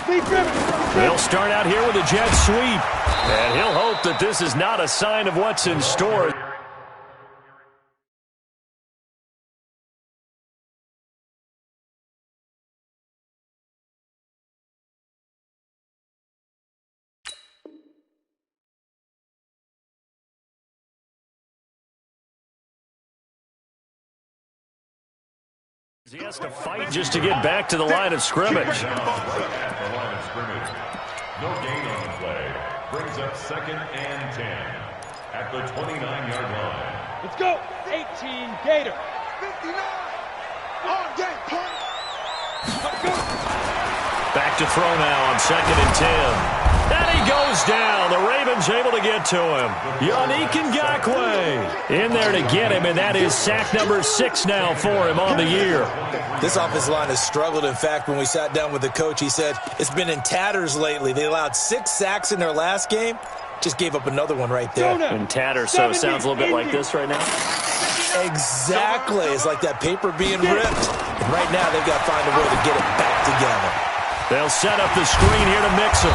They'll start out here with a jet sweep. And he'll hope that this is not a sign of what's in store. He has to fight just to get back to the line of scrimmage. No gain on the play. Brings up 2nd and 10 at the 29-yard line. Let's go. 18 Gator. 59. On game point. Let's go. Back to throw now on 2nd and 10. And he goes down. The Ravens able to get to him. Yannick Ngakoue in there to get him, and that is sack number 6 now for him on the year. This offensive line has struggled. In fact, when we sat down with the coach, he said it's been in tatters lately. They allowed 6 sacks in their last game. Just gave up another one right there. In tatters, so it sounds a little bit like this right now. Exactly. It's like that paper being ripped. And right now, they've got to find a way to get it back together. They'll set up the screen here to mix him.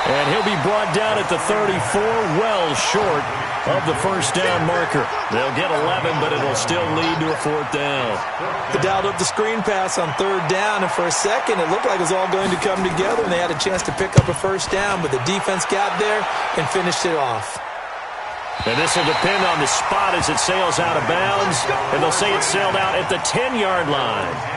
And he'll be brought down at the 34, well short of the first down marker. They'll get 11, but it'll still lead to a 4th down. They dialed up the screen pass on 3rd down, and for a second, it looked like it was all going to come together, and they had a chance to pick up a first down, but the defense got there and finished it off. And this will depend on the spot as it sails out of bounds, and they'll say it sailed out at the 10-yard line.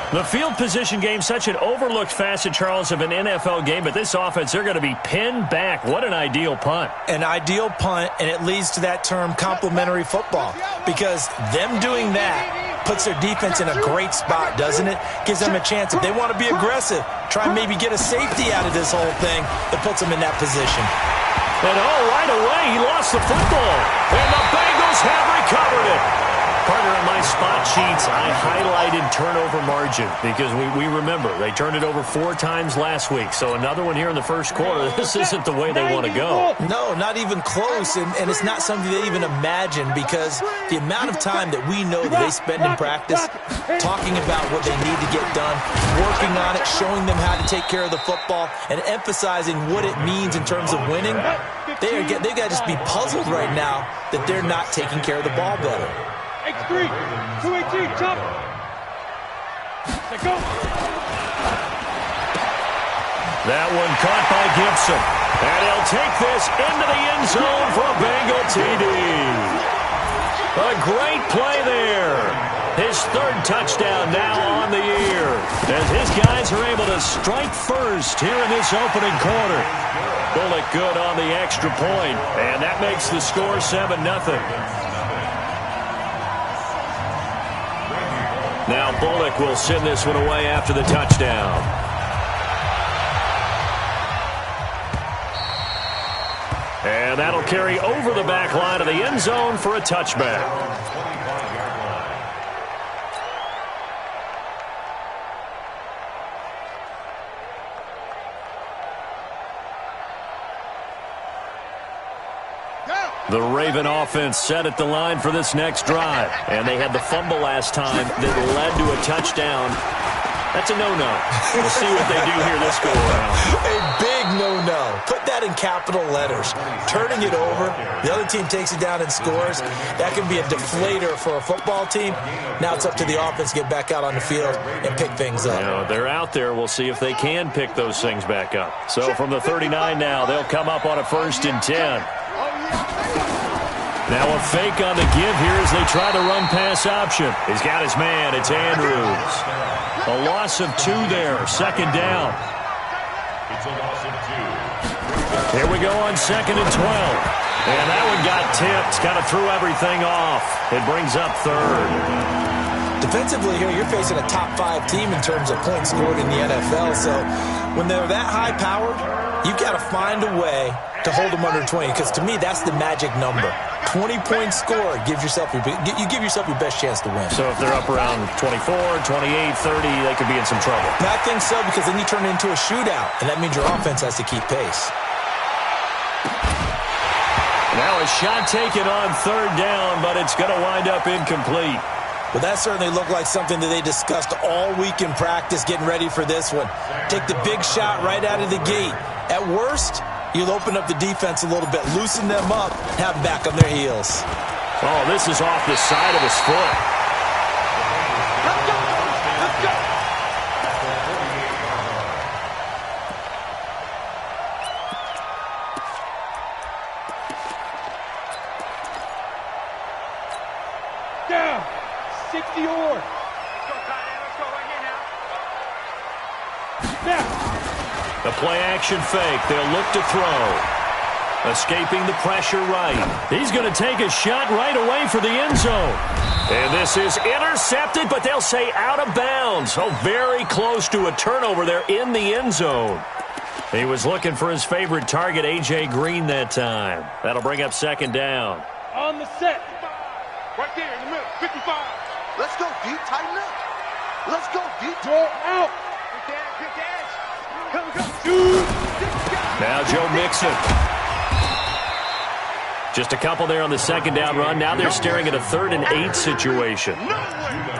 The field position game, such an overlooked facet, Charles, of an NFL game, but this offense, they're going to be pinned back. What an ideal punt. An ideal punt, and it leads to that term complementary football, because them doing that puts their defense in a great spot, doesn't it? Gives them a chance. If they want to be aggressive, try and maybe get a safety out of this whole thing, it puts them in that position. And right away, he lost the football, and the Bengals have recovered it. Partner, on my spot sheets, I highlighted turnover margin because we remember they turned it over 4 times last week. So another one here in the first quarter. This isn't the way they want to go. No, not even close, and it's not something they even imagine because the amount of time that we know that they spend in practice talking about what they need to get done, working on it, showing them how to take care of the football, and emphasizing what it means in terms of winning, they've got to just be puzzled right now that they're not taking care of the ball better. X3, 218, jump. Let go. That one caught by Gibson. And he'll take this into the end zone for a Bengal TD. A great play there. His 3rd touchdown now on the year. As his guys are able to strike first here in this opening quarter. Bullock good on the extra point. And that makes the score 7-0. Now Bullock will send this one away after the touchdown. And that'll carry over the back line of the end zone for a touchback. The Raven offense set at the line for this next drive. And they had the fumble last time that led to a touchdown. That's a no-no. We'll see what they do here this go-around. A big no-no. Put that in capital letters. Turning it over, the other team takes it down and scores. That can be a deflator for a football team. Now it's up to the offense to get back out on the field and pick things up. You know, they're out there. We'll see if they can pick those things back up. So from the 39 now, they'll come up on a 1st and 10. Now a fake on the give here as they try to run pass option. He's got his man. It's Andrews. A loss of 2 there. 2nd down. It's a loss of 2. Here we go on 2nd and 12. And that one got tipped. Kind of threw everything off. It brings up 3rd. Defensively here, you're facing a top 5 team in terms of points scored in the NFL. So when they're that high-powered, you've got to find a way to hold them under 20, because to me, that's the magic number. 20 points scored, you give yourself your best chance to win. So if they're up around 24, 28, 30, they could be in some trouble. I think so, because then you turn it into a shootout, and that means your offense has to keep pace. Now a shot taken on 3rd down, but it's going to wind up incomplete. Well, that certainly looked like something that they discussed all week in practice, getting ready for this one. Take the big shot right out of the gate. At worst, you'll open up the defense a little bit, loosen them up, have them back on their heels. Oh, this is off the side of his foot. Let's go. Let's go. Down. 60 or. Let's go, let's go right here now. Now. The play-action fake. They'll look to throw. Escaping the pressure right. He's going to take a shot right away for the end zone. And this is intercepted, but they'll say out of bounds. Oh, very close to a turnover there in the end zone. He was looking for his favorite target, A.J. Green, that time. That'll bring up second down. On the set. Right there in the middle. 55. Let's go deep, tighten up. Let's go deep. Draw out. Good catch. Come. Shoot. Now Joe Mixon. Just a couple there on the second down run. Now they're staring at a 3rd and 8 situation.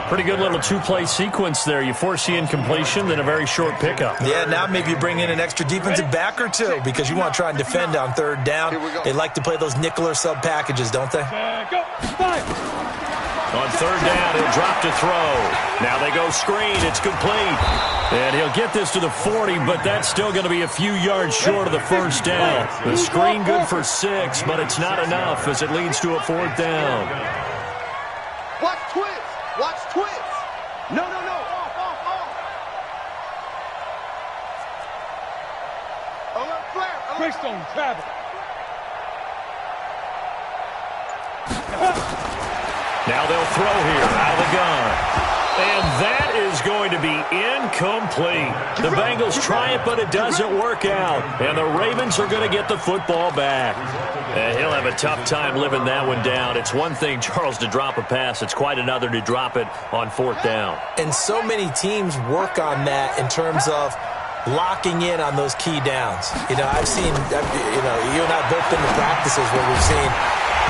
Pretty good little two-play sequence there. You force the incompletion, then a very short pickup. Yeah, now maybe you bring in an extra defensive back or two because you want to try and defend on 3rd down. They like to play those nickel or sub packages, don't they? Go. 5. On 3rd down, he'll drop to throw. Now they go screen. It's complete. And he'll get this to the 40, but that's still going to be a few yards short of the first down. The screen good for 6, but it's not enough as it leads to a 4th down. Watch twist. Watch twist. No. Off. Alert flare. Greystone travel. Now they'll throw here out of the gun. And that is going to be incomplete. The Bengals try it, but it doesn't work out. And the Ravens are going to get the football back. And he'll have a tough time living that one down. It's one thing, Charles, to drop a pass. It's quite another to drop it on 4th down. And so many teams work on that in terms of locking in on those key downs. I've seen, you and I both been to practices where we've seen,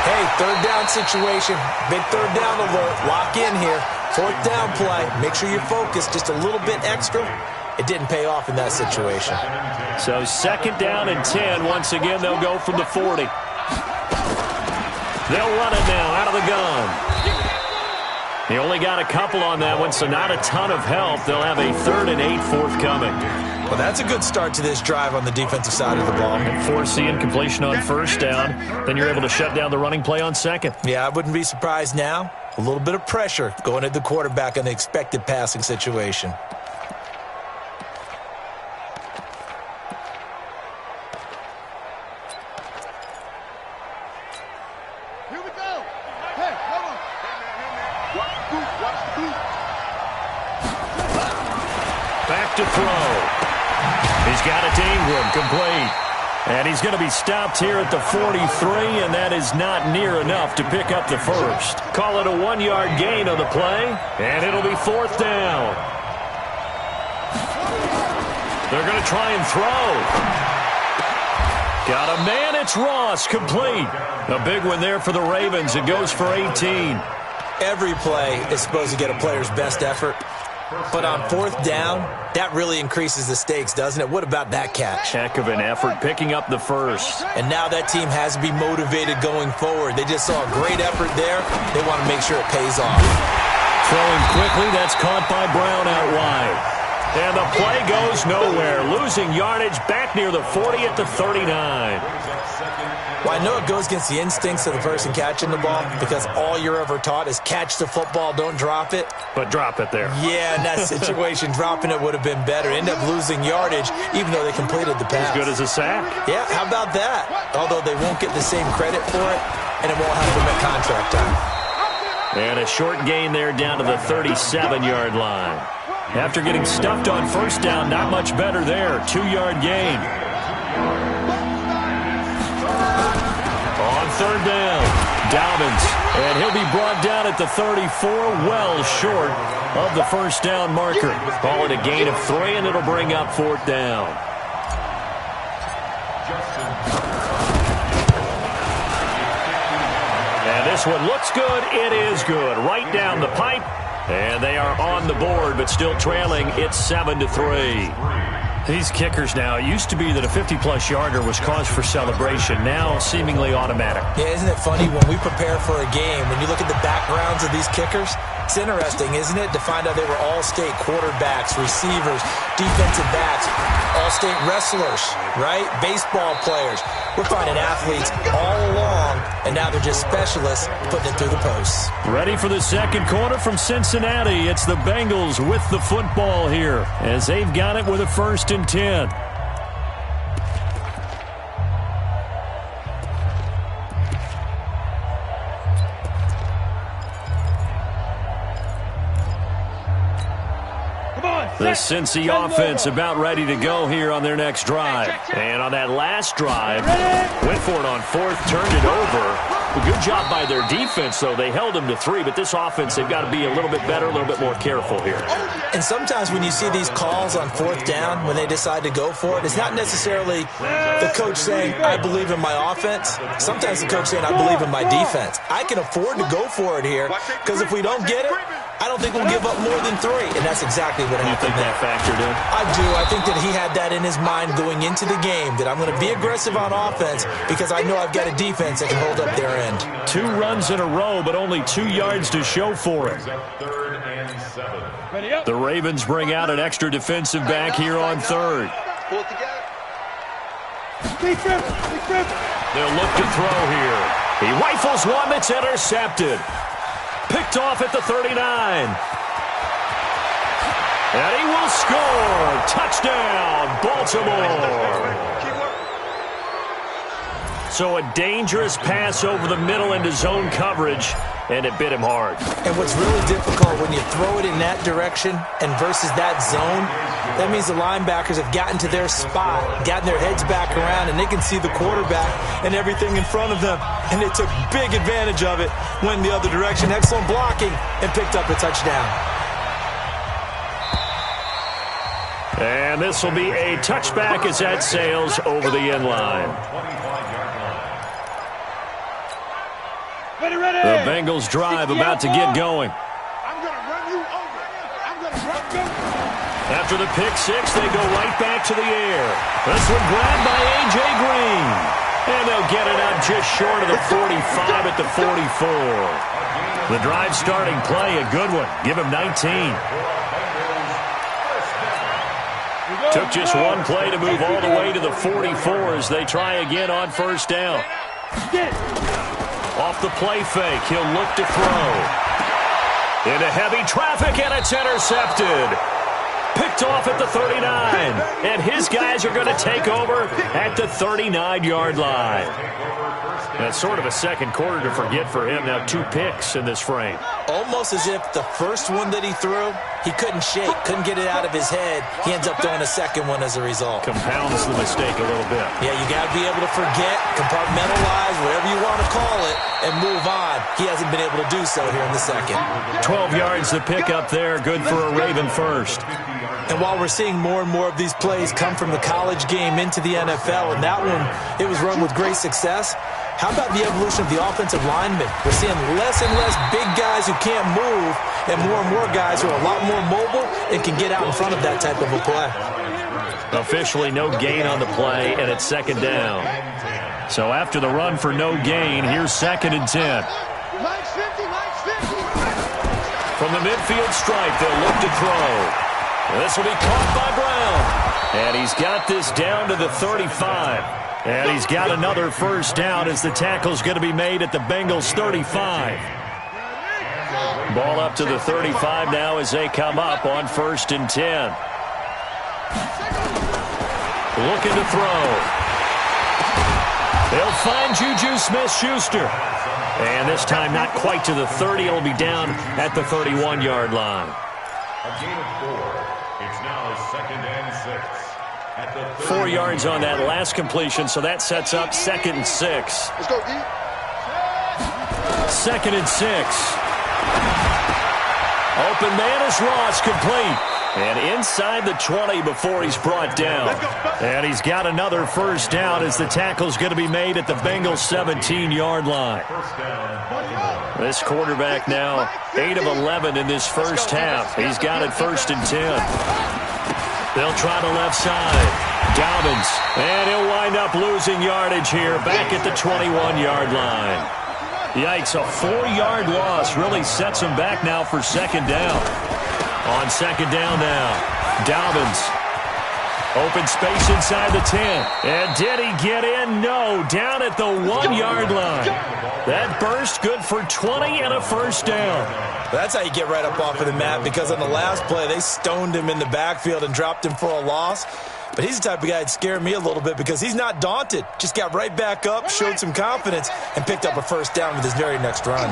hey, 3rd down situation, big 3rd down alert, lock in here. 4th down play, make sure you're focused just a little bit extra. It didn't pay off in that situation. So 2nd down and 10. Once again, they'll go from the 40. They'll run it now out of the gun. He only got a couple on that one, so not a ton of help. They'll have a 3rd and 8 forthcoming. Well, that's a good start to this drive on the defensive side of the ball. Force the incompletion on 1st down. Then you're able to shut down the running play on 2nd. Yeah, I wouldn't be surprised now. A little bit of pressure going at the quarterback in the expected passing situation. Here we go. Hey, come on. Watch the boot. Back to throw. He's got it to Ingram, complete. And he's going to be stopped here at the 43, and that is not near enough to pick up the first. Call it a 1-yard gain on the play, and it'll be 4th down. They're going to try and throw. Got a man, it's Ross, complete. A big one there for the Ravens. It goes for 18. Every play is supposed to get a player's best effort. But on 4th down, that really increases the stakes, doesn't it? What about that catch? Heck of an effort, picking up the first. And now that team has to be motivated going forward. They just saw a great effort there. They want to make sure it pays off. Throwing quickly, that's caught by Brown out wide. And the play goes nowhere. Losing yardage back near the 40 at the 39. Well, I know it goes against the instincts of the person catching the ball because all you're ever taught is catch the football, don't drop it. But drop it there. Yeah, in that situation, dropping it would have been better. End up losing yardage even though they completed the pass. As good as a sack. Yeah, how about that? Although they won't get the same credit for it, and it won't help them at contract time. And a short gain there down to the 37-yard line. After getting stuffed on 1st down, not much better there. 2-yard gain. On 3rd down, Dobbins. And he'll be brought down at the 34, well short of the 1st down marker. Call it a gain of 3, and it'll bring up 4th down. And this this one looks good. It is good. Right down the pipe. And they are on the board, but still trailing. It's 7-3. These kickers now, it used to be that a 50-plus yarder was cause for celebration. Now, seemingly automatic. Yeah, isn't it funny when we prepare for a game, when you look at the backgrounds of these kickers, it's interesting, isn't it, to find out they were all-state quarterbacks, receivers, defensive backs, all-state wrestlers, right? Baseball players. We're finding athletes all along, and now they're just specialists putting it through the posts. Ready for the second quarter from Cincinnati. It's the Bengals with the football here as they've got it with a 1st and 10. The Cincy offense about ready to go here on their next drive. And on that last drive, went for it on 4th, turned it over. A good job by their defense, though. They held them to 3, but this offense, they've got to be a little bit better, a little bit more careful here. And sometimes when you see these calls on 4th down, when they decide to go for it, it's not necessarily the coach saying, I believe in my offense. Sometimes the coach saying, I believe in my defense. I can afford to go for it here, because if we don't get it, I don't think we'll give up more than 3, and that's exactly what happened. You think that factored in? I do. I think that he had that in his mind going into the game, that I'm going to be aggressive on offense because I know I've got a defense that can hold up their end. 2 runs in a row, but only 2 yards to show for it. 3rd and 7. The Ravens bring out an extra defensive back here on 3rd. Pull it together. They'll look to throw here. He rifles one that's intercepted. Picked off at the 39. And he will score. Touchdown, Baltimore. So a dangerous pass over the middle into zone coverage, and it bit him hard. And what's really difficult when you throw it in that direction and versus that zone, that means the linebackers have gotten to their spot, gotten their heads back around, and they can see the quarterback and everything in front of them. And they took big advantage of it, went the other direction, excellent blocking, and picked up a touchdown. And this will be a touchback as that sails over the end line. The Bengals drive about to get going. I'm going to run you over. I'm going to run you. After the pick 6, they go right back to the air. This one grabbed by A.J. Green. And they'll get it out just short of the 45 at the 44. The drive starting play, a good one. Give him 19. Took just one play to move all the way to the 44 as they try again on 1st down. Off the play fake, he'll look to throw. Into heavy traffic, and it's intercepted. Picked off at the 39. And his guys are going to take over at the 39-yard line. That's sort of a second quarter to forget for him. Now 2 picks in this frame. Almost as if the first one that he threw, he couldn't shake, couldn't get it out of his head. He ends up throwing a second one as a result. Compounds the mistake a little bit. Yeah, you got to be able to forget, compartmentalize, whatever you want to call it, and move on. He hasn't been able to do so here in the second. 12 yards to pick up there. Good for a Raven first. And while we're seeing more and more of these plays come from the college game into the NFL, and that one, it was run with great success, how about the evolution of the offensive linemen? We're seeing less and less big guys who can't move and more guys who are a lot more mobile and can get out in front of that type of a play. Officially no gain on the play, and it's 2nd down. So after the run for no gain, here's 2nd and 10. From the midfield stripe, they'll look to throw. This will be caught by Brown. And he's got this down to the 35. And he's got another 1st down as the tackle's going to be made at the Bengals 35. Ball up to the 35 now as they come up on 1st and 10. Looking to throw. They'll find Juju Smith-Schuster. And this time not quite to the 30. It'll be down at the 31-yard line. A gain of 4. It's now 2nd and 6. 4 yards on that last completion, so that sets up 2nd and 6. Let's go, D. 2nd and 6. Open man is Ross, complete. And inside the 20 before he's brought down. And he's got another first down as the tackle's going to be made at the Bengals 17-yard line. This quarterback now 8 of 11 in this first half. He's got it 1st and 10. They'll try the left side. Dobbins. And he'll wind up losing yardage here back at the 21-yard line. Yikes, a 4-yard loss really sets him back now for 2nd down. On 2nd down now, Dobbins. Open space inside the 10. And did he get in? No, down at the 1-yard line. That burst good for 20 and a first down. That's how you get right up off of the mat, because on the last play, they stoned him in the backfield and dropped him for a loss. But he's the type of guy that scared me a little bit because he's not daunted. Just got right back up, showed some confidence, and picked up a first down with his very next run.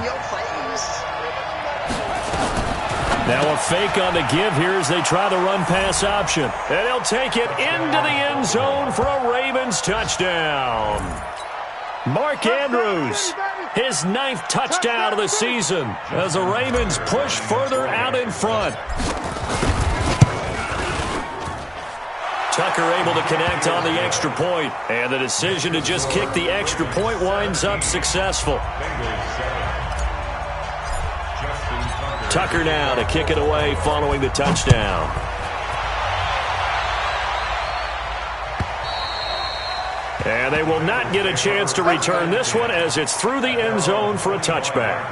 Now a fake on the give here as they try the run-pass option. And he'll take it into the end zone for a Ravens touchdown. Mark Andrews, his 9th touchdown of the season as the Ravens push further out in front. Tucker able to connect on the extra point, and the decision to just kick the extra point winds up successful. Tucker now to kick it away following the touchdown. And they will not get a chance to return this one as it's through the end zone for a touchback.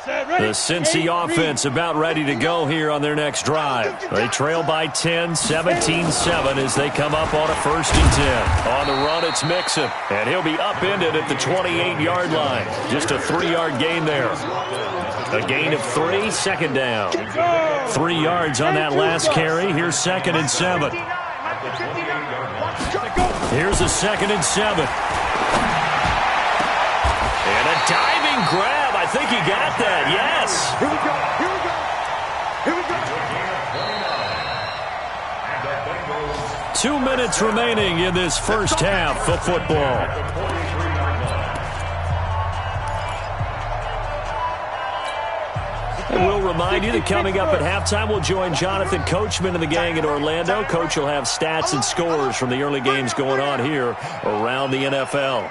The Cincy offense about ready to go here on their next drive. They trail by 10, 17-7 as they come up on a 1st and 10. On the run, it's Mixon, and he'll be upended at the 28-yard line. Just a 3-yard gain there. A gain of 3, 2nd down. 3 yards on that last carry. Here's 2nd and 7. Here's a 2nd and 7. And a diving grab. I think he got that, yes. Here we go, here we go, here we go. 2 minutes remaining in this first half of football. And we'll remind you that coming up at halftime, we'll join Jonathan Coachman and the gang in Orlando. Coach will have stats and scores from the early games going on here around the NFL.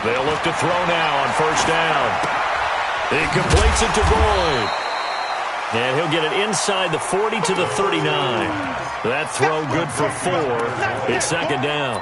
They'll look to throw now on 1st down. He completes it to Boyd. And he'll get it inside the 40 to the 39. That throw good for 4. It's 2nd down.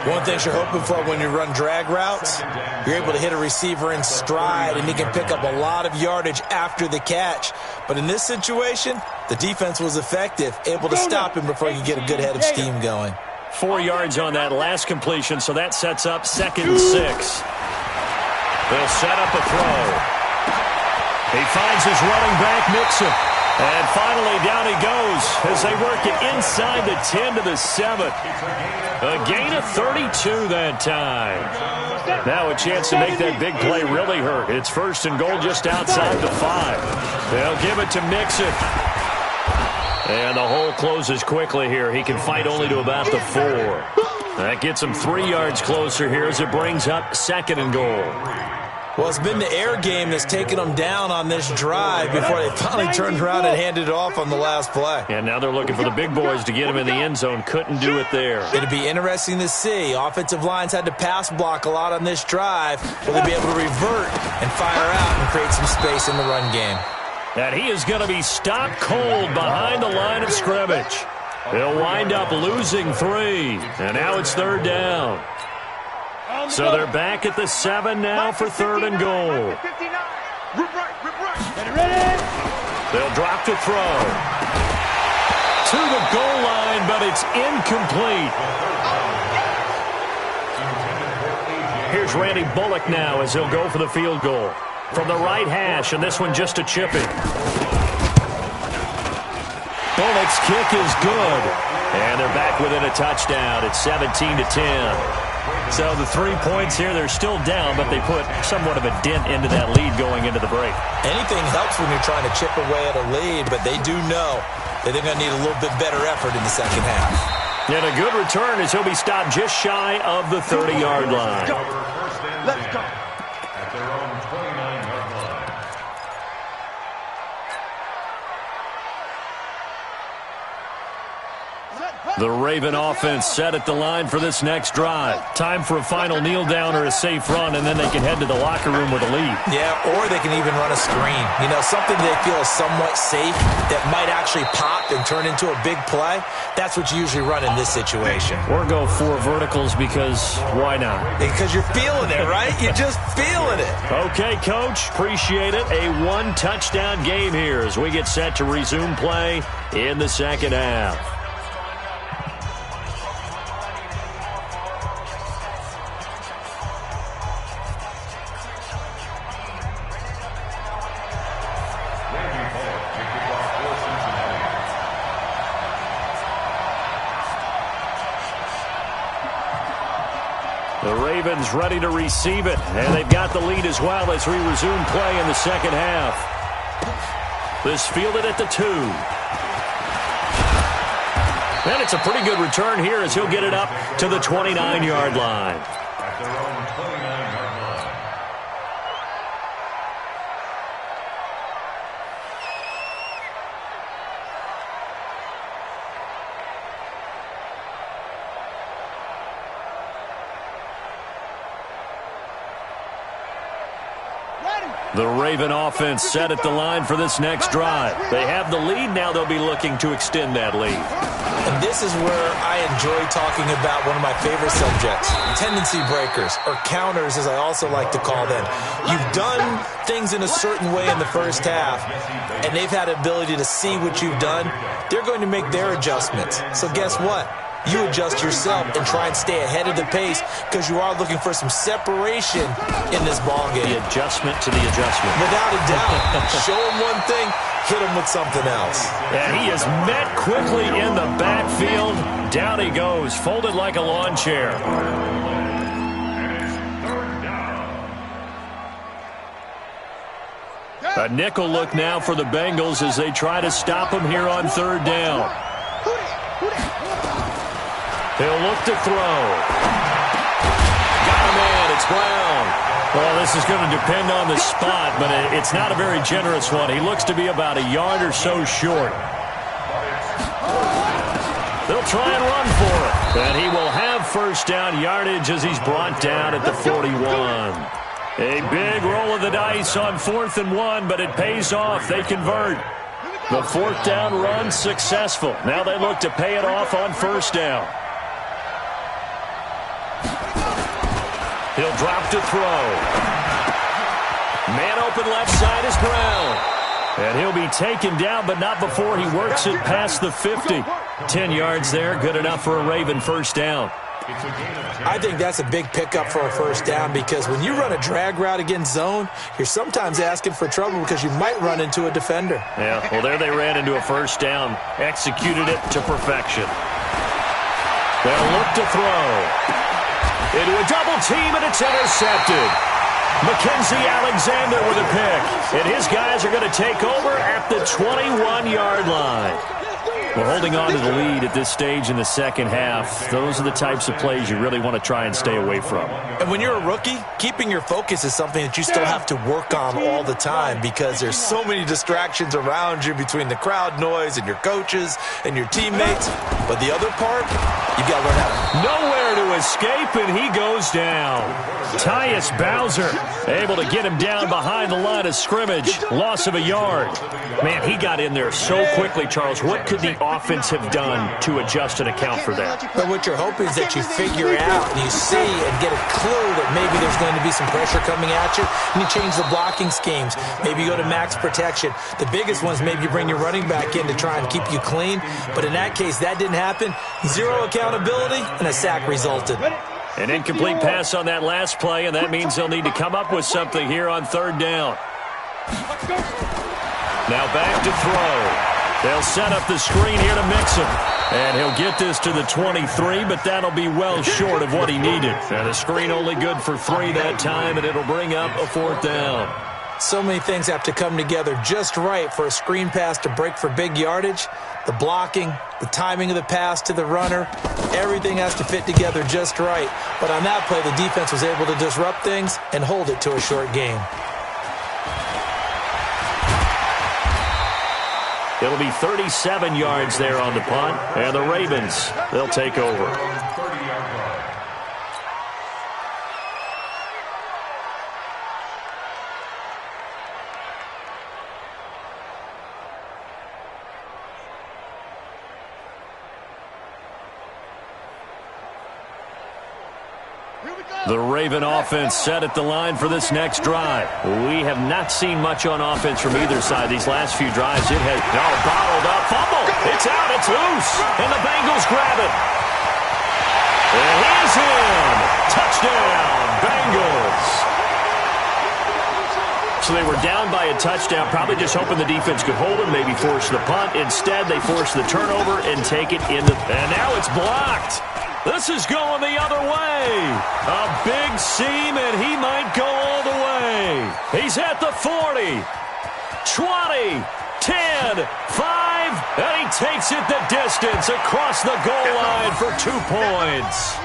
One thing you're hoping for when you run drag routes, you're able to hit a receiver in stride, and he can pick up a lot of yardage after the catch. But in this situation, the defense was effective, able to stop him before he could get a good head of steam going. 4 yards on that last completion, so that sets up 2nd and 6. They'll set up a throw. He finds his running back, Mixon. And finally, down he goes as they work it inside the 10 to the 7. A gain of 32 that time. Now a chance to make that big play really hurt. It's 1st and goal just outside the 5. They'll give it to Mixon. And the hole closes quickly here. He can fight only to about the 4. That gets him 3 yards closer here as it brings up 2nd and goal. Well, it's been the air game that's taken them down on this drive before they finally turned around and handed it off on the last play. And now they're looking for the big boys to get him in the end zone. Couldn't do it there. It'll be interesting to see. Offensive lines had to pass block a lot on this drive. Will they be able to revert and fire out and create some space in the run game? And he is going to be stopped cold behind the line of scrimmage. He'll wind up losing 3. And now it's 3rd down. So they're back at the 7 now for 3rd and goal. They'll drop to throw. To the goal line, but it's incomplete. Here's Randy Bullock now as he'll go for the field goal. From the right hash, and this one just a chipping. Bullock's kick is good. And they're back within a touchdown. It's 17-10. So the 3 points here, they're still down, but they put somewhat of a dent into that lead going into the break. Anything helps when you're trying to chip away at a lead, but they do know that they're going to need a little bit better effort in the second half. And a good return as he'll be stopped just shy of the 30-yard line. Let's go. At their own 29-yard line. The Raven offense set at the line for this next drive. Time for a final kneel down or a safe run, and then they can head to the locker room with a lead. Yeah, or they can even run a screen. You know, something they feel is somewhat safe that might actually pop and turn into a big play. That's what you usually run in this situation. Or go 4 verticals because why not? Because you're feeling it, right? You're just feeling it. Okay, Coach, appreciate it. A 1-touchdown game here as we get set to resume play in the second half. The Ravens ready to receive it, and they've got the lead as well as we resume play in the second half. This fielded at the 2. And it's a pretty good return here as he'll get it up to the 29-yard line. At their own 29-yard line. The Raven offense set at the line for this next drive. They have the lead now. They'll be looking to extend that lead. And this is where I enjoy talking about one of my favorite subjects, tendency breakers, or counters as I also like to call them. You've done things in a certain way in the first half, and they've had the ability to see what you've done. They're going to make their adjustments. So guess what? You adjust yourself and try and stay ahead of the pace because you are looking for some separation in this ballgame. The adjustment to the adjustment. Without a doubt. Show them one thing, hit them with something else. And he is met quickly in the backfield. Down he goes, folded like a lawn chair. A nickel look now for the Bengals as they try to stop him here on 3rd down. He'll look to throw. Got a man. It's Brown. Well, this is going to depend on the spot, but it's not a very generous one. He looks to be about a yard or so short. They'll try and run for it. And he will have 1st down yardage as he's brought down at the 41. A big roll of the dice on 4th and 1, but it pays off. They convert. The 4th down run successful. Now they look to pay it off on 1st down. He'll drop to throw. Man open left side is Brown. And he'll be taken down, but not before he works it past the 50. 10 yards there, good enough for a Raven 1st down. I think that's a big pickup for a 1st down because when you run a drag route against zone, you're sometimes asking for trouble because you might run into a defender. Yeah, well, there they ran into a 1st down. Executed it to perfection. They'll look to throw. Into a double team, and it's intercepted. Mackenzie Alexander with a pick. And his guys are going to take over at the 21-yard line. We're holding on to the lead at this stage in the second half. Those are the types of plays you really want to try and stay away from. And when you're a rookie, keeping your focus is something that you still have to work on all the time because there's so many distractions around you between the crowd noise and your coaches and your teammates. But the other part, you've got to learn how to. Nowhere to escape, and he goes down. Tyus Bowser able to get him down behind the line of scrimmage. Loss of a yard. Man, he got in there so quickly, Charles. What could the offense have done to adjust and account for that? But what you're hoping is that you figure out and you see and get a clue that maybe there's going to be some pressure coming at you, and you change the blocking schemes. Maybe you go to max protection. The biggest ones, maybe you bring your running back in to try and keep you clean. But in that case, that didn't happen. Zero accountability, and a sack resulted. An incomplete pass on that last play, and that means they'll need to come up with something here on 3rd down. Now back to throw. They'll set up the screen here to mix him. And he'll get this to the 23, but that'll be well short of what he needed. And the screen only good for 3 that time, and it'll bring up a 4th down. So many things have to come together just right for a screen pass to break for big yardage. The blocking, the timing of the pass to the runner, everything has to fit together just right. But on that play, the defense was able to disrupt things and hold it to a short game. It'll be 37 yards there on the punt, and the Ravens, they'll take over. The Raven offense set at the line for this next drive. We have not seen much on offense from either side these last few drives. It has bottled up. Fumble. It's out. It's loose. And the Bengals grab it. And he's in. Touchdown, Bengals. So they were down by a touchdown, probably just hoping the defense could hold them, maybe force the punt. Instead, they force the turnover and take it in. And now it's blocked. This is going the other way. A big seam, and he might go all the way. He's at the 40, 20, 10, 5, and he takes it the distance across the goal line for 2 points.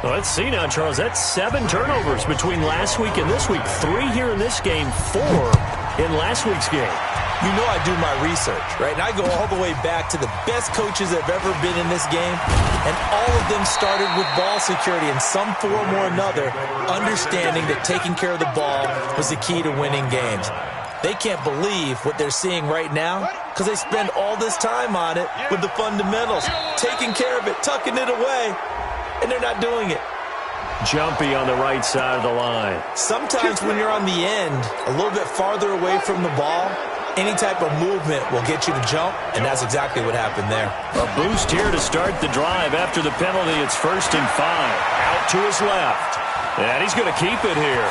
Well, let's see now, Charles. That's 7 turnovers between last week and this week. 3 here in this game, 4 in last week's game. You know I do my research, right? And I go all the way back to the best coaches that have ever been in this game, and all of them started with ball security in some form or another, understanding that taking care of the ball was the key to winning games. They can't believe what they're seeing right now because they spend all this time on it with the fundamentals, taking care of it, tucking it away, and they're not doing it. Jumpy on the right side of the line. Sometimes when you're on the end, a little bit farther away from the ball, any type of movement will get you to jump, and that's exactly what happened there. A boost here to start the drive after the penalty. It's 1st and 5. Out to his left. And he's going to keep it here.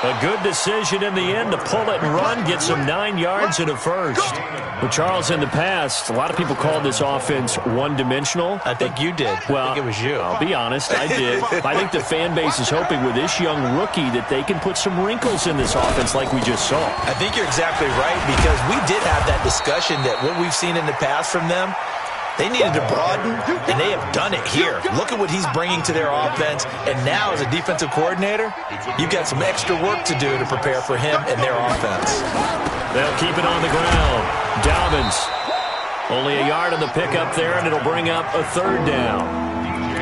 A good decision in the end to pull it and run, get some 9 yards and a first. Well, Charles, in the past, a lot of people called this offense one-dimensional. I think you did. Well, I think it was you. I'll be honest, I did. I think the fan base is hoping with this young rookie that they can put some wrinkles in this offense like we just saw. I think you're exactly right because we did have that discussion that what we've seen in the past from them, they needed to broaden, and they have done it here. Look at what he's bringing to their offense, and now as a defensive coordinator, you've got some extra work to do to prepare for him and their offense. They'll keep it on the ground. Dobbins, only a yard on the pickup there, and it'll bring up a 3rd down.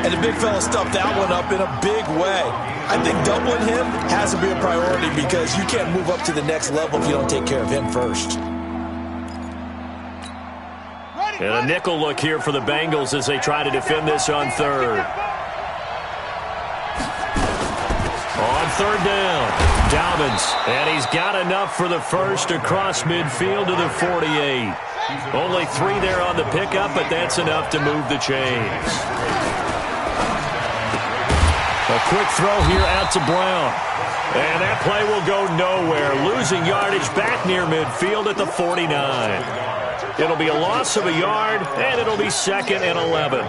And the big fella stuffed that one up in a big way. I think doubling him has to be a priority because you can't move up to the next level if you don't take care of him first. And a nickel look here for the Bengals as they try to defend this on 3rd. On 3rd down, Dobbins, and he's got enough for the first across midfield to the 48. Only 3 there on the pickup, but that's enough to move the chains. A quick throw here out to Brown. And that play will go nowhere, losing yardage back near midfield at the 49. It'll be a loss of a yard, and it'll be 2nd and 11.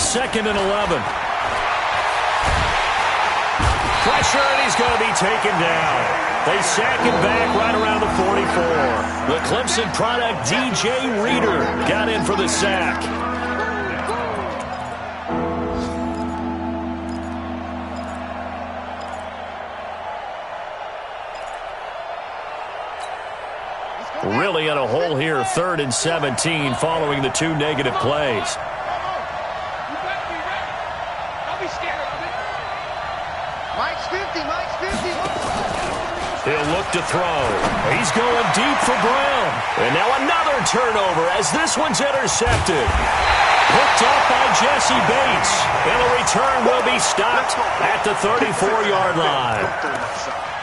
Second and 11. Pressure, and he's going to be taken down. They sack him back right around the 44. The Clemson product, DJ Reader, got in for the sack. Really in a hole here, 3rd and 17, following the 2 negative plays. He'll look to throw. He's going deep for Brown. And now another turnover as this one's intercepted. Picked up by Jesse Bates. And the return will be stopped at the 34-yard line.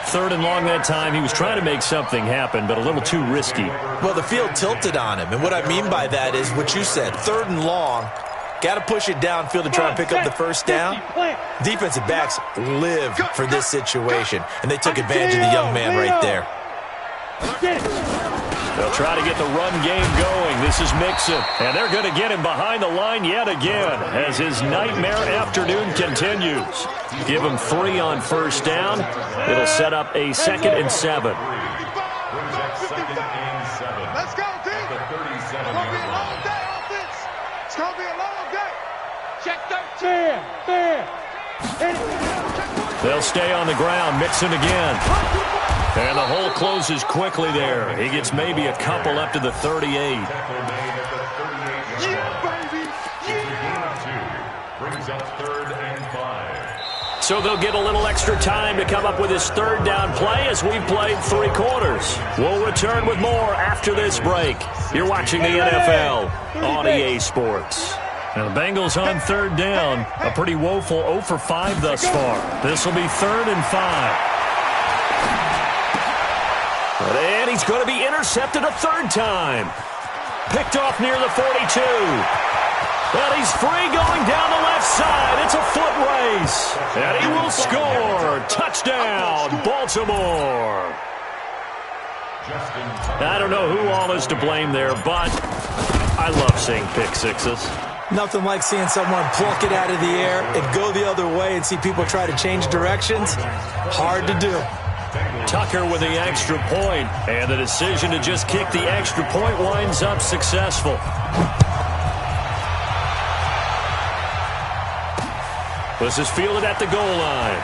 3rd and long that time. He was trying to make something happen, but a little too risky. Well, the field tilted on him, and what I mean by that is what you said, 3rd and long. Got to push it downfield to try and pick up the first down. Defensive backs live for this situation, and they took advantage of the young man right there. They'll try to get the run game going. This is Mixon, and they're going to get him behind the line yet again as his nightmare afternoon continues. Give him 3 on 1st down. It'll set up a 2nd and 7. Let's go, team. It's going to be a long day, offense. It's going to be a long day. Check 13. They'll stay on the ground. Mixon again. And the hole closes quickly there. He gets maybe a couple up to the 38. Yeah, baby. Yeah. Brings up 3rd and 5. So they'll get a little extra time to come up with his 3rd down play as we've played 3 quarters. We'll return with more after this break. You're watching the NFL on EA Sports. Now the Bengals on 3rd down. A pretty woeful 0 for 5 thus far. This will be 3rd and 5. And he's going to be intercepted a 3rd time. Picked off near the 42. And he's free going down the left side. It's a foot race. And he will score. Touchdown, Baltimore. I don't know who all is to blame there, but I love seeing pick sixes. Nothing like seeing someone pluck it out of the air and go the other way and see people try to change directions. Hard to do. Tucker with the extra point, and the decision to just kick the extra point winds up successful. This is fielded at the goal line.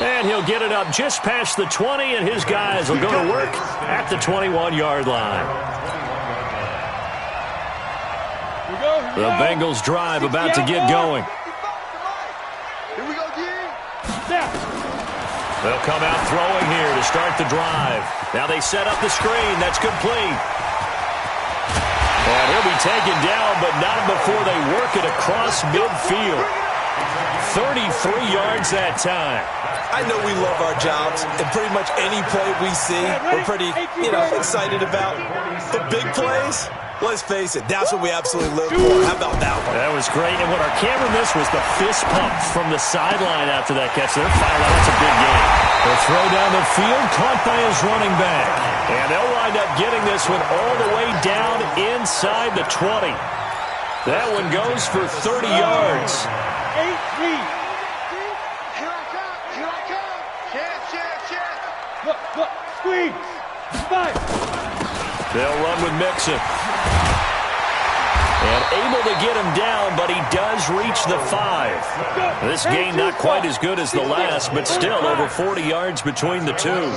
And he'll get it up just past the 20, and his guys will go to work at the 21-yard line. The Bengals drive about to get going. Here we go, G. They'll come out throwing here to start the drive. Now they set up the screen. That's complete. And he'll be taken down, but not before they work it across midfield. 33 yards that time. I know we love our jobs, and pretty much any play we see, we're pretty, excited about. The big plays, let's face it, that's what we absolutely live for. How about that one? That was great, and what our camera missed was the fist pump from the sideline after that catch. They're fired out. That's a big game. They'll throw down the field, caught by his running back. And they'll wind up getting this one all the way down inside the 20. That one goes for 30 yards. 8-3. Look, squeeze. 5. They'll run with Mixon. And able to get him down, but he does reach the 5. This gain not quite as good as the last, but still over 40 yards between the two.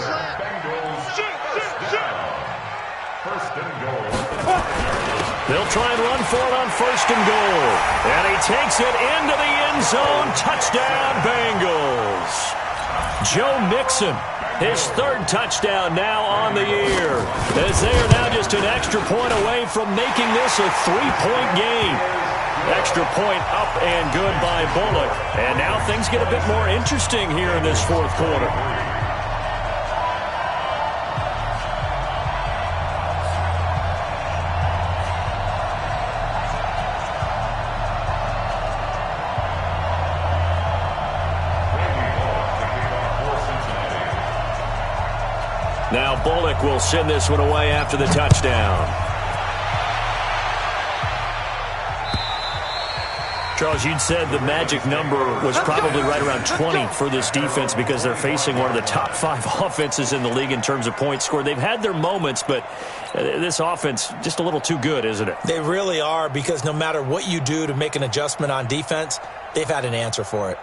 They'll try and run for it on 1st and goal. And he takes it into the end zone. Touchdown, Bengals. Joe Mixon, his 3rd touchdown now on the year, as they are now just an extra point away from making this a 3-point game. Extra point up and good by Bullock. And now things get a bit more interesting here in this 4th quarter. Now Bullock will send this one away after the touchdown. Charles, you'd said the magic number was probably right around 20 for this defense because they're facing one of the top 5 offenses in the league in terms of points scored. They've had their moments, but this offense just a little too good, isn't it? They really are, because no matter what you do to make an adjustment on defense, they've had an answer for it.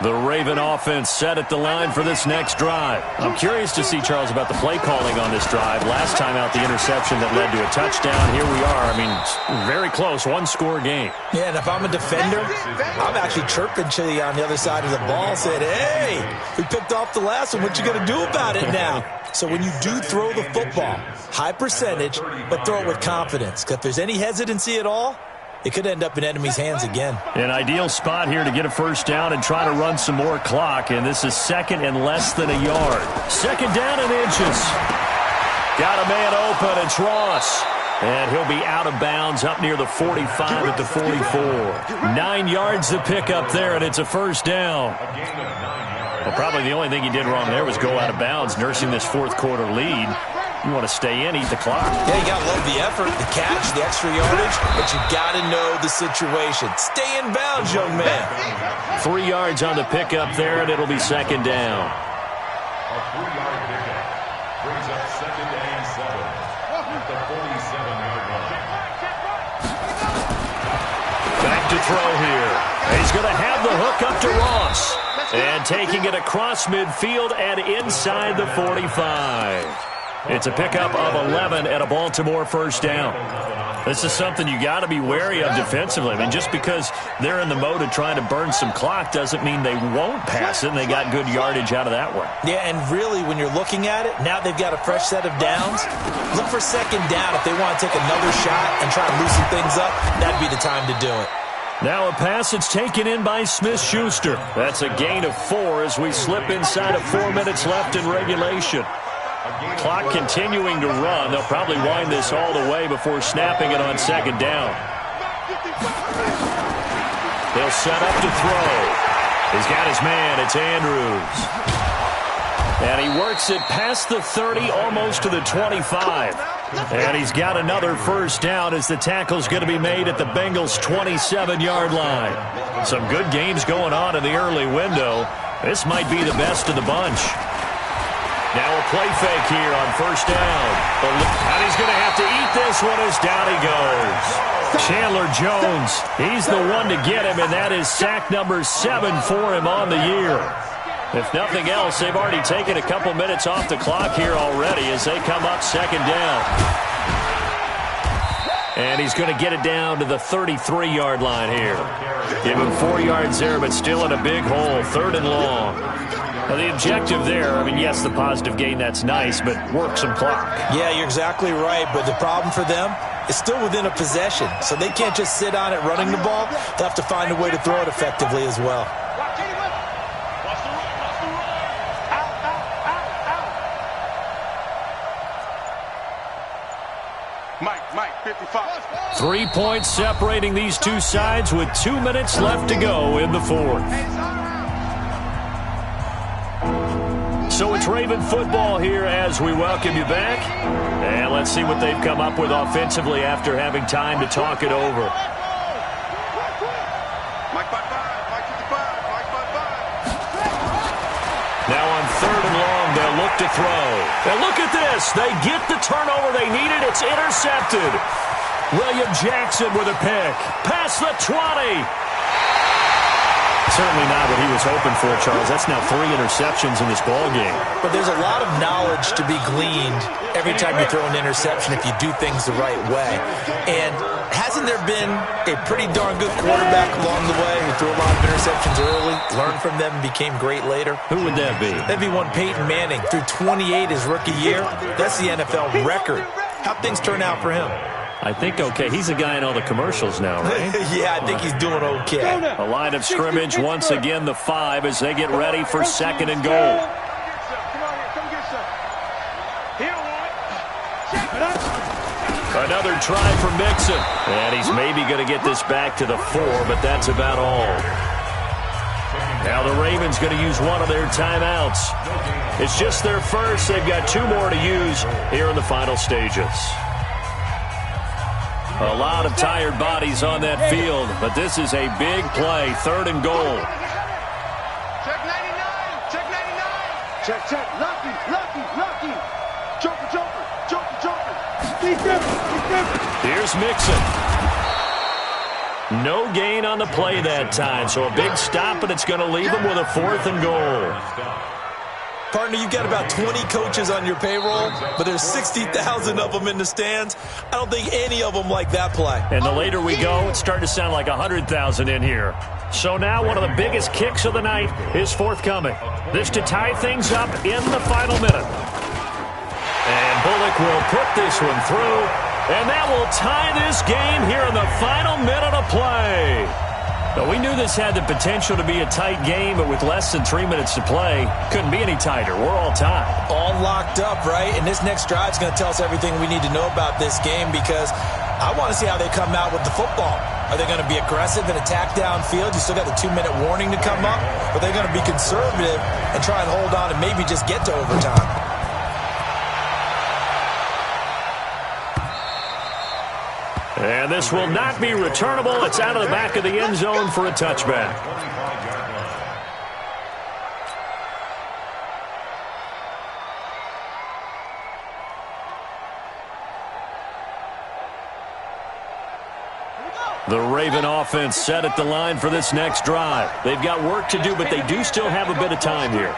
The Raven offense set at the line for this next drive. I'm curious to see, Charles, about the play calling on this drive. Last time out, the interception that led to a touchdown. Here we are. I mean, very close, 1-score game. Yeah, and if I'm a defender, I'm actually chirping Chili on the other side of the ball, saying, hey, we picked off the last one. What you going to do about it now? So when you do throw the football, high percentage, but throw it with confidence. Because if there's any hesitancy at all, it could end up in enemy's hands again. An ideal spot here to get a first down and try to run some more clock. And this is second and less than a yard. Second down and inches. Got a man open. It's Ross. And he'll be out of bounds up near the 45 at the 44. 9 yards to pick up there, and it's a first down. Well, probably the only thing he did wrong there was go out of bounds, nursing this fourth quarter lead. You want to stay in, eat the clock. Yeah, you got to love the effort, the catch, the extra yardage, but you got to know the situation. Stay in bounds, young man. 3 yards on the pickup there, and it'll be second down. A 3-yard pickup brings up second and 7 at the 47-yard line. Back to throw here. He's going to have the hook up to Ross. And taking it across midfield and inside the 45. It's a pickup of 11 and a Baltimore first down. This is something you got to be wary of defensively. I mean, just because they're in the mode of trying to burn some clock doesn't mean they won't pass it, and they got good yardage out of that one. Yeah, and really, when you're looking at it, now they've got a fresh set of downs. Look for second down if they want to take another shot and try to loosen things up. That'd be the time to do it. Now a pass that's taken in by Smith-Schuster. That's a gain of 4 as we slip inside of 4 minutes left in regulation. Clock continuing to run. They'll probably wind this all the way before snapping it on second down. They'll set up to throw. He's got his man. It's Andrews. And he works it past the 30, almost to the 25. And he's got another first down as the tackle's going to be made at the Bengals' 27-yard line. Some good games going on in the early window. This might be the best of the bunch. Now a play fake here on first down. And he's going to have to eat this one as down he goes. Chandler Jones, he's the one to get him, and that is sack number 7 for him on the year. If nothing else, they've already taken a couple minutes off the clock here already as they come up second down. And he's going to get it down to the 33-yard line here. Give him 4 yards there, but still in a big hole, third and long. Now, the objective there, I mean, yes, the positive gain, that's nice, but work some clock. Yeah, you're exactly right, but the problem for them is still within a possession, so they can't just sit on it running the ball. They'll have to find a way to throw it effectively as well. Mike, 55. 3 points separating these two sides with 2 minutes left to go in the fourth. So it's Raven football here as we welcome you back. And let's see what they've come up with offensively after having time to talk it over. Mike 55, Mike 55, Mike 55. Now on third and long, they'll look to throw. And look at this. They get the turnover they needed. It's intercepted. William Jackson with a pick. Past the 20. Certainly not what he was hoping for, Charles. That's now 3 interceptions in this ball game. But there's a lot of knowledge to be gleaned every time you throw an interception if you do things the right way. And hasn't there been a pretty darn good quarterback along the way who threw a lot of interceptions early, learned from them, and became great later? Who would that be? That'd be one Peyton Manning. Threw 28 his rookie year. That's the NFL record. How'd things turn out for him? I think okay. He's a guy in all the commercials now, right? Yeah, I think he's doing okay. A line of scrimmage, once again the 5 as they get ready for second and goal. Another try for Mixon. And he's maybe going to get this back to the 4, but that's about all. Now the Ravens going to use one of their timeouts. It's just their first. They've got 2 more to use here in the final stages. A lot of tired bodies on that field, but this is a big play, third and goal. Check 99, check 99. Check, lucky. Joker. Here's Mixon. No gain on the play that time, so a big stop, and it's going to leave him with a 4th and goal. Partner, you've got about 20 coaches on your payroll, but there's 60,000 of them in the stands. I don't think any of them like that play. And the later we go, it's starting to sound like 100,000 in here. So now one of the biggest kicks of the night is forthcoming. This to tie things up in the final minute. will put this one through, and that will tie this game here in the final minute of play. Now, we knew this had the potential to be a tight game, but with less than 3 minutes to play, couldn't be any tighter. We're all tied. All locked up, right? And this next drive is going to tell us everything we need to know about this game because I want to see how they come out with the football. Are they going to be aggressive and attack downfield? You still got the 2-minute warning to come up? Or are they going to be conservative and try and hold on and maybe just get to overtime? And this will not be returnable. It's out of the back of the end zone for a touchback. The Raven offense set at the line for this next drive. They've got work to do, but they do still have a bit of time here.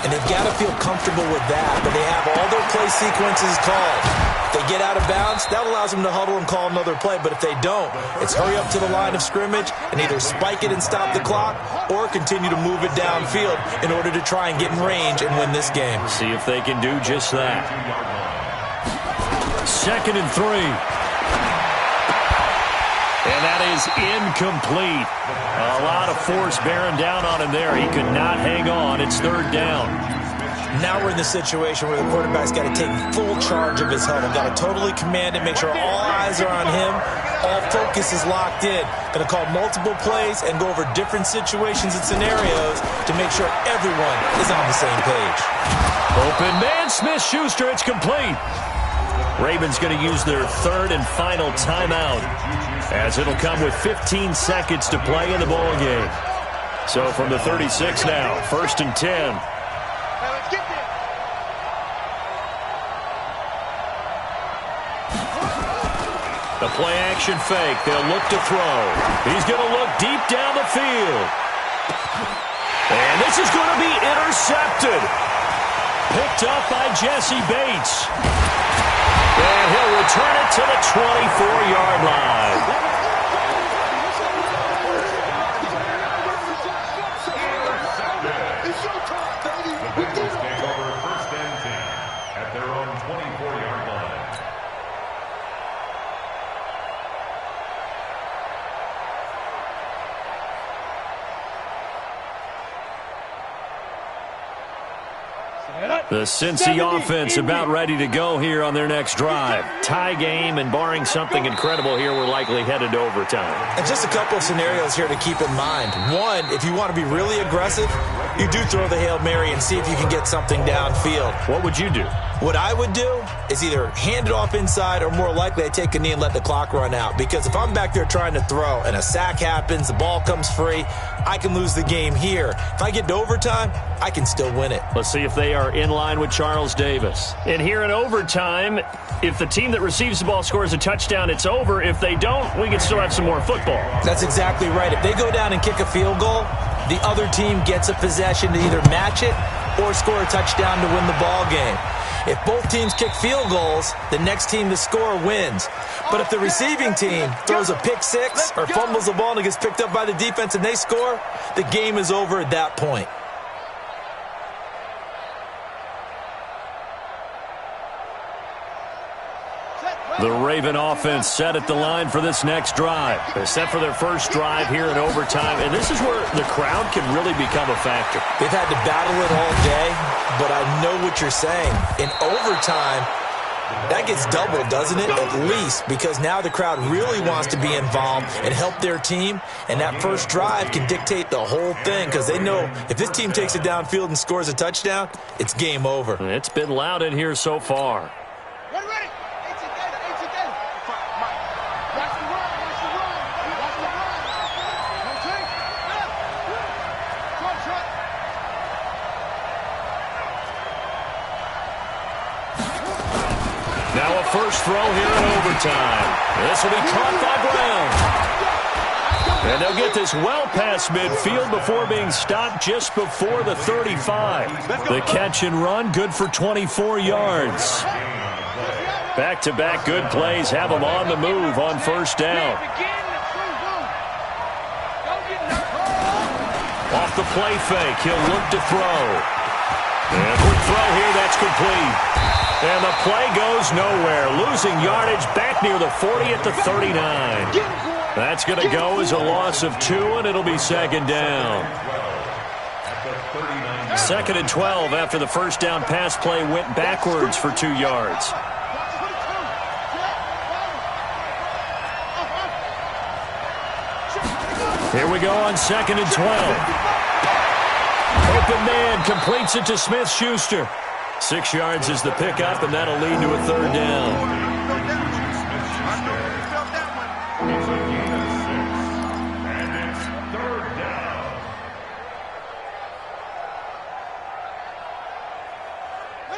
And they've got to feel comfortable with that, but they have all their play sequences called. If they get out of bounds, that allows them to huddle and call another play. But if they don't, it's hurry up to the line of scrimmage and either spike it and stop the clock or continue to move it downfield in order to try and get in range and win this game. See if they can do just that. 2nd and 3. And that is incomplete. A lot of force bearing down on him there. He could not hang on. It's 3rd down. Now we're in the situation where the quarterback's got to take full charge of his huddle. Got to totally command it, make sure all eyes are on him. All focus is locked in. Going to call multiple plays and go over different situations and scenarios to make sure everyone is on the same page. Open man, Smith-Schuster. It's complete. Ravens going to use their 3rd and final timeout, as it'll come with 15 seconds to play in the ball game. So from the 36 now, 1st and 10. The play action fake. They'll look to throw. He's going to look deep down the field. And this is going to be intercepted. Picked up by Jesse Bates. And he'll return it to the 24-yard line. The Bengals take over 1st and 10 at their own 24-yard line. The Cincy offense about ready to go here on their next drive. Tie game, and barring something incredible here, we're likely headed to overtime. And just a couple of scenarios here to keep in mind. One, if you want to be really aggressive, you do throw the Hail Mary and see if you can get something downfield. What would you do? What I would do is either hand it off inside or more likely I take a knee and let the clock run out. Because if I'm back there trying to throw and a sack happens, the ball comes free, I can lose the game here. If I get to overtime, I can still win it. Let's see if they are in line with Charles Davis. And here in overtime, if the team that receives the ball scores a touchdown, it's over. If they don't, we can still have some more football. That's exactly right. If they go down and kick a field goal, the other team gets a possession to either match it or score a touchdown to win the ball game. If both teams kick field goals, the next team to score wins. But if the receiving team throws a pick six or fumbles the ball and it gets picked up by the defense and they score, the game is over at that point. The Raven offense set at the line for this next drive. They're set for their first drive here in overtime, and this is where the crowd can really become a factor. They've had to battle it all day, but I know what you're saying. In overtime, that gets doubled, doesn't it? At least, because now the crowd really wants to be involved and help their team, and that first drive can dictate the whole thing because they know if this team takes it downfield and scores a touchdown, it's game over. It's been loud in here so far. Now a first throw here in overtime. This will be caught by Brown. And they'll get this well past midfield before being stopped just before the 35. The catch and run, good for 24 yards. Back-to-back good plays have them on the move on first down. Off the play fake, he'll look to throw. And a quick throw here, that's complete. And the play goes nowhere. Losing yardage back near the 40 at the 39. That's going to go as a loss of 2, and it'll be second down. Second and 12 after the first down pass play went backwards for 2 yards. Here we go on second and 12. Open man completes it to Smith-Schuster. 6 yards is the pickup, and that'll lead to a third down.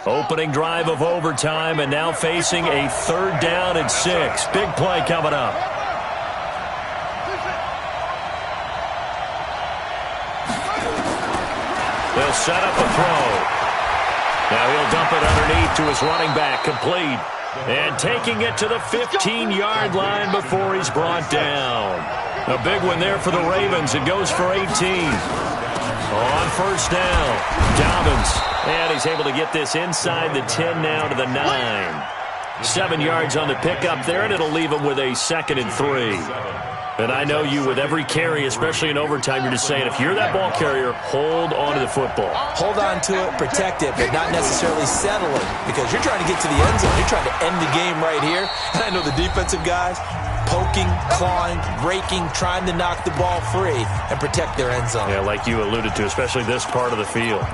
Opening drive of overtime, and now facing a third down and 6. Big play coming up. They'll set up a throw. Now he'll dump it underneath to his running back, complete. And taking it to the 15-yard line before he's brought down. A big one there for the Ravens. It goes for 18. On first down, Dobbins. And he's able to get this inside the 10 now to the 9. 7 yards on the pickup there, and it'll leave him with a second and 3. And I know you, with every carry, especially in overtime, you're just saying, if you're that ball carrier, hold on to the football. Hold on to it, protect it, but not necessarily settle it, because you're trying to get to the end zone. You're trying to end the game right here. And I know the defensive guys, poking, clawing, raking, trying to knock the ball free and protect their end zone. Yeah, like you alluded to, especially this part of the field.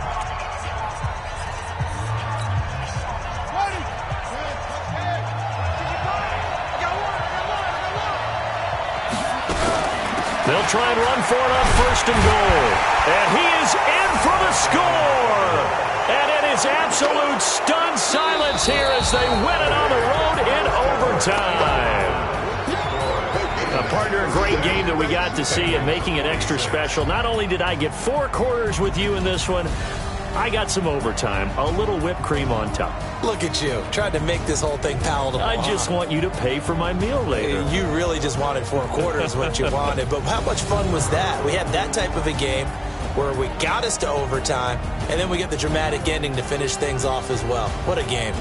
They'll try and run for it on first and goal. And he is in for the score. And it is absolute stunned silence here as they win it on the road in overtime. A partner, a great game that we got to see and making it extra special. Not only did I get 4 quarters with you in this one, I got some overtime, a little whipped cream on top. Look at you, trying to make this whole thing palatable. I just want you to pay for my meal later. You really just wanted 4 quarters, what you wanted. But how much fun was that? We had that type of a game where we got us to overtime, and then we get the dramatic ending to finish things off as well. What a game.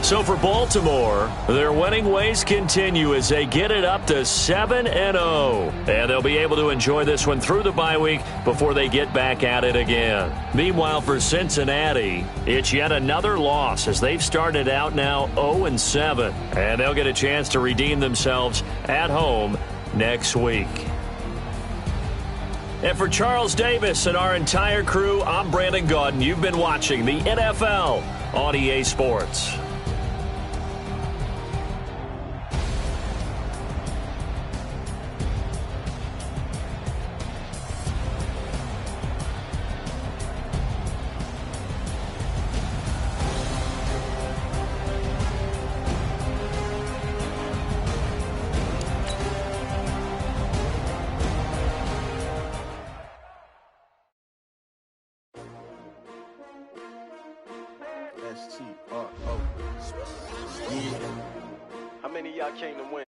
So for Baltimore, their winning ways continue as they get it up to 7-0. And they'll be able to enjoy this one through the bye week before they get back at it again. Meanwhile, for Cincinnati, it's yet another loss as they've started out now 0-7. And they'll get a chance to redeem themselves at home next week. And for Charles Davis and our entire crew, I'm Brandon Gaudin. You've been watching the NFL on EA Sports. STRO. Yeah. How many of y'all came to win?